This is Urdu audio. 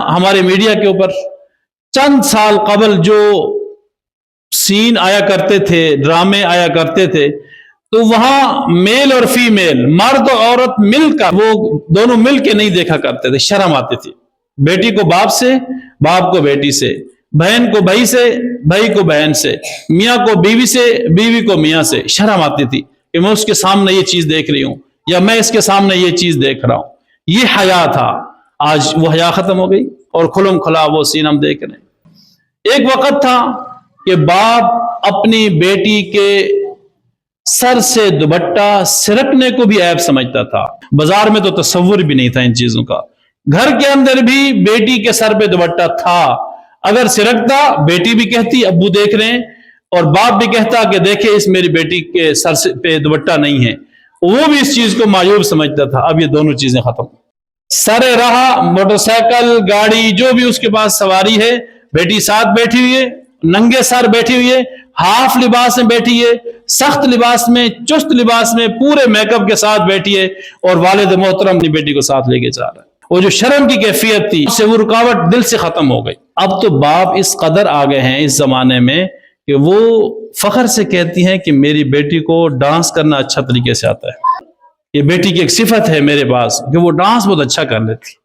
ہمارے میڈیا کے اوپر چند سال قبل جو سین آیا کرتے تھے، ڈرامے آیا کرتے تھے، تو وہاں میل اور فیمیل، مرد اور عورت مل کر، وہ دونوں مل کے نہیں دیکھا کرتے تھے، شرم آتی تھی۔ بیٹی کو باپ سے، باپ کو بیٹی سے، بہن کو بھائی سے، بھائی کو بہن سے، میاں کو بیوی سے، بیوی کو میاں سے، شرم آتی تھی کہ میں اس کے سامنے یہ چیز دیکھ رہی ہوں یا میں اس کے سامنے یہ چیز دیکھ رہا ہوں۔ یہ حیا تھا۔ آج وہ حیا ختم ہو گئی اور کھلم کھلا وہ سین ہم دیکھ رہے ہیں۔ ایک وقت تھا کہ باپ اپنی بیٹی کے سر سے دوپٹہ سرکنے کو بھی عیب سمجھتا تھا۔ بازار میں تو تصور بھی نہیں تھا ان چیزوں کا۔ گھر کے اندر بھی بیٹی کے سر پہ دوپٹہ تھا، اگر سرکتا بیٹی بھی کہتی ابو دیکھ رہے ہیں، اور باپ بھی کہتا کہ دیکھیں اس میری بیٹی کے سر پہ دوپٹہ نہیں ہے، وہ بھی اس چیز کو معیوب سمجھتا تھا۔ اب یہ دونوں چیزیں ختم۔ سر راہ موٹر سائیکل، گاڑی، جو بھی اس کے پاس سواری ہے، بیٹی ساتھ بیٹھی ہوئی ہے، ننگے سر بیٹھی ہوئی ہے، ہاف لباس میں بیٹھی ہے، سخت لباس میں، چست لباس میں، پورے میک اپ کے ساتھ بیٹھی ہے، اور والد محترم اپنی بیٹی کو ساتھ لے کے جا رہا ہے۔ وہ جو شرم کی کیفیت تھی، اس سے وہ رکاوٹ دل سے ختم ہو گئی۔ اب تو باپ اس قدر آگے ہیں اس زمانے میں کہ وہ فخر سے کہتی ہیں کہ میری بیٹی کو ڈانس کرنا اچھا طریقے سے آتا ہے۔ یہ بیٹی کی ایک صفت ہے میرے پاس کہ وہ ڈانس بہت اچھا کر لیتی۔